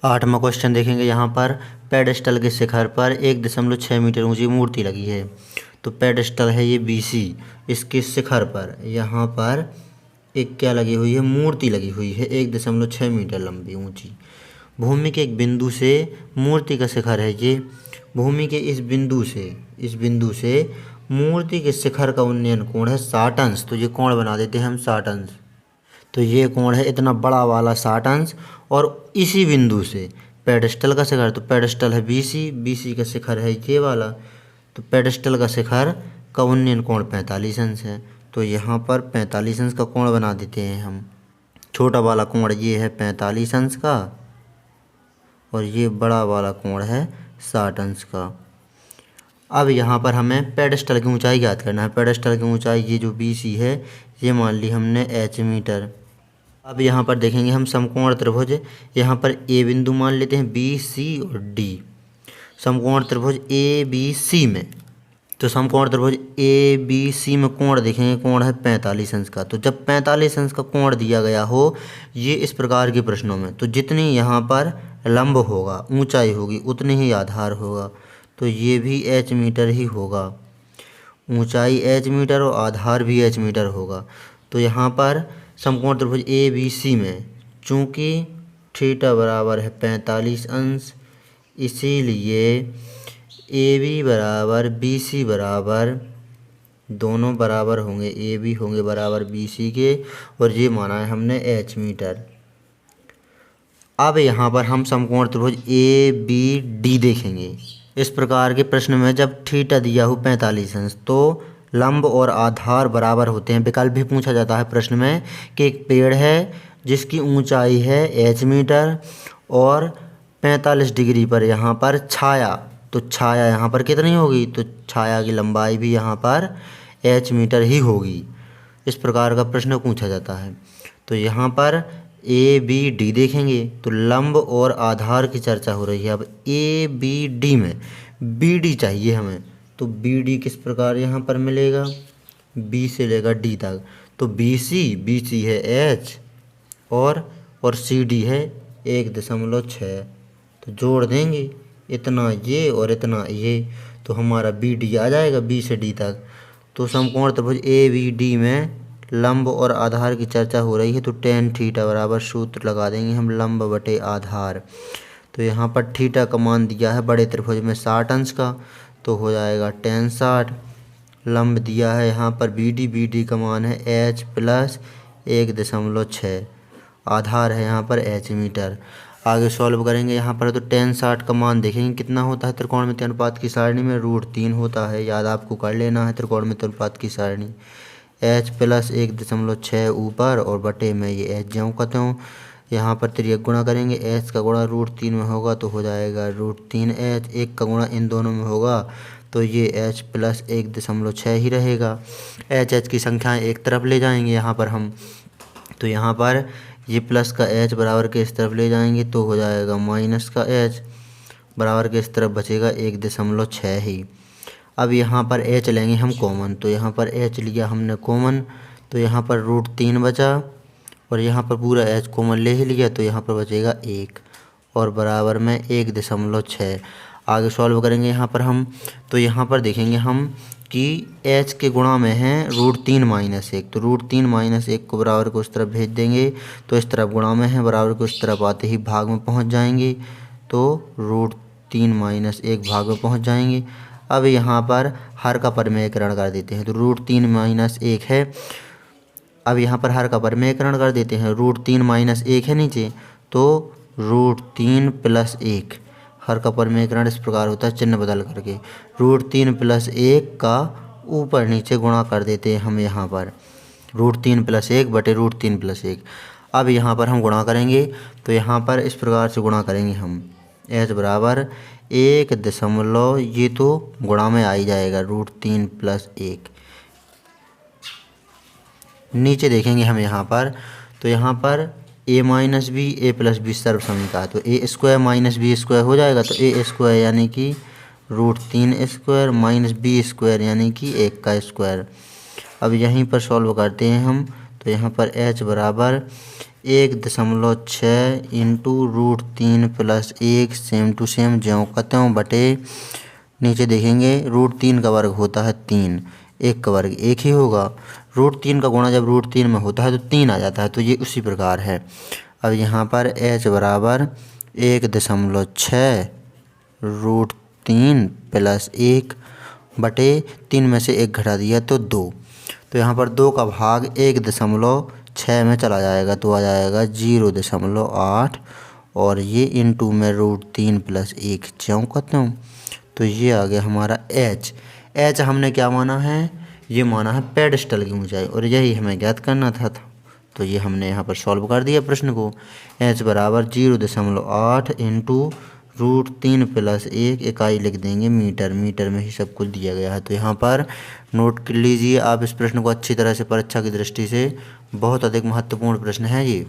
8वां question देखेंगे। यहाँ पर पेडेस्टल के शिखर पर 1.6 मीटर ऊंची मूर्ति लगी है। तो पेडेस्टल है ये BC, इसके शिखर पर यहाँ पर एक क्या लगी हुई है, मूर्ति लगी हुई है 1.6 मीटर लंबी ऊंची। भूमि के एक बिंदु से मूर्ति का शिखर है ये। भूमि के इस बिंदु से मूर्ति के शिखर का उन्नयन कोण है 60 अंश। तो ये कोण बना देते हैं हम 60 अंश। तो ये कोण है इतना बड़ा वाला 60 अंश। और इसी बिंदु से पेडेस्टल का शिखर, तो पेडेस्टल है BC का शिखर है ये वाला। तो पेडेस्टल का शिखर का उन्नयन कोण 45 अंश है। तो यहाँ पर 45 अंश का कोण बना देते हैं हम। छोटा वाला कोण ये है 45 अंश का और ये बड़ा वाला कोण है 60 अंश का। अब यहाँ पर हमें पेडेस्टल की ऊंचाई ज्ञात करना है। पेडेस्टल की ऊंचाई ये जो BC है ये मान ली हमने H मीटर। अब यहाँ पर देखेंगे हम समकोण त्रिभुज, यहाँ पर A बिंदु मान लेते हैं, BC और D। समकोण त्रिभुज ABC में, तो समकोण त्रिभुज ABC में कोण देखेंगे, कोण है 45 अंश का। तो जब 45 अंश का कोण दिया गया हो ये इस प्रकार के प्रश्नों में, तो जितनी यहाँ पर लंब होगा, ऊंचाई होगी, उतनी ही आधार होगा। तो ये भी H मीटर ही होगा। ऊंचाई H मीटर और आधार भी H मीटर होगा। तो यहाँ पर समकोण त्रिभुज ABC में चूँकि थीटा बराबर है 45 अंश, इसीलिए AB बराबर BC बराबर, दोनों बराबर होंगे, AB होंगे बराबर BC के, और ये माना है हमने H मीटर। अब यहाँ पर हम समकोण त्रिभुज ABD देखेंगे। इस प्रकार के प्रश्न में जब थीटा दिया हो 45 अंश तो लंब और आधार बराबर होते हैं। विकल्प भी पूछा जाता है प्रश्न में कि एक पेड़ है जिसकी ऊंचाई है H मीटर और 45 डिग्री पर यहाँ पर छाया, तो छाया यहाँ पर कितनी होगी, तो छाया की लंबाई भी यहाँ पर H मीटर ही होगी। इस प्रकार का प्रश्न पूछा जाता है। तो यहाँ पर ABD देखेंगे तो लंब और आधार की चर्चा हो रही है। अब ABD में BD चाहिए हमें, तो BD किस प्रकार यहाँ पर मिलेगा, B से लेकर D तक। तो BC है H और CD है 1.6। तो जोड़ देंगे इतना ये और इतना ये, तो हमारा BD आ जाएगा B से D तक। तो समकोण त्रिभुज ABD में लंब और आधार की चर्चा हो रही है, तो tan थीटा बराबर सूत्र लगा देंगे हम, लंब बटे आधार। तो यहाँ पर थीटा का मान दिया है बड़े त्रिभुज में 60 अंश का, तो हो जाएगा tan 60। लंब दिया है यहाँ पर BD का मान है H प्लस 1.6। आधार है यहाँ पर H मीटर। आगे सॉल्व करेंगे यहाँ पर, तो tan 60 का मान देखेंगे कितना होता है त्रिकोणमितीय अनुपात की सारणी में, √3 होता है। याद आपको कर लेना है त्रिकोणमितीय अनुपात की सारणी। H प्लस 1.6 ऊपर और बटे में ये H ज्यों का त्यों। यहाँ पर तिर्यक गुणा करेंगे, H का गुणा √3 में होगा तो हो जाएगा √3H। 1 का गुणा इन दोनों में होगा तो ये H प्लस 1.6 ही रहेगा। H की संख्याएं एक तरफ ले जाएंगे यहाँ पर हम, तो यहाँ पर ये प्लस का H बराबर के इस तरफ ले जाएंगे तो हो जाएगा माइनस का H, बराबर के इस तरफ बचेगा 1.6 ही। अब यहाँ पर H लेंगे हम कॉमन, तो यहाँ पर H लिया हमने कॉमन, तो यहाँ पर √3 बचा और यहाँ पर पूरा H कॉमन ले ही लिया, तो यहाँ पर बचेगा 1 और बराबर में 1.6। आगे सॉल्व करेंगे यहाँ पर हम, तो यहाँ पर देखेंगे हम कि H के गुणा में है √3 - 1, तो √3 - 1 को बराबर को उस तरफ भेज देंगे, तो इस तरफ गुणा में है, बराबर को इस तरफ आते ही भाग में पहुँच जाएंगे, तो √3 - 1 भाग में पहुँच जाएंगे। अब यहाँ पर हर का परिमेयकरण कर देते हैं, तो √3 - 1 है। अब यहाँ पर हर का परिमेयकरण कर देते हैं, √3 - 1 है नीचे, तो √3 + 1, हर का परिमेयकरण इस प्रकार होता है चिन्ह बदल करके। √3 + 1 का ऊपर नीचे गुणा कर देते हैं हम यहाँ पर, √3 + 1 बटे √3 + 1। अब यहाँ पर हम गुणा करेंगे, तो यहाँ पर इस प्रकार से गुणा करेंगे हम, H बराबर 1 ये तो गुणा में आ ही जाएगा √3 + 1। नीचे देखेंगे हम यहाँ पर, तो यहाँ पर a - b a + b सर्वसम्मिका, तो a² - b² हो जाएगा, तो a² यानी कि √3² - b² यानी कि 1 का स्क्वायर। अब यहीं पर सॉल्व करते हैं हम, तो यहाँ पर H बराबर 1.6 into √3 plus 1 same to same ज्यों का त्यों बटे नीचे देखेंगे √3 का वर्ग होता है 3, 1 का वर्ग 1 ही होगा। √3 का गुणा जब √3 में होता है तो 3 आ जाता है, तो ये उसी प्रकार है। अब यहाँ पर h बराबर 1.6 √3 प्लस 1 बटे 3 में से 1 घटा दिया तो 2। तो यहाँ पर 2 का भाग 1.6 में चला जाएगा तो आ जाएगा 0.8 और ये इंटू में √3 प्लस 1 ज्यों का त्यों। तो ये आ गया हमारा h हमने क्या माना है, ये माना है पेडस्टल की ऊंचाई और यही हमें ज्ञात करना था। तो ये हमने यहाँ पर सॉल्व कर दिया प्रश्न को। h बराबर 0.8 इंटू √3 प्लस 1, इकाई लिख देंगे मीटर, मीटर में ही सब कुछ दिया गया है। तो यहाँ पर नोट कर लीजिए आप इस प्रश्न को अच्छी तरह से, परीक्षा की दृष्टि से बहुत अधिक महत्वपूर्ण प्रश्न है ये।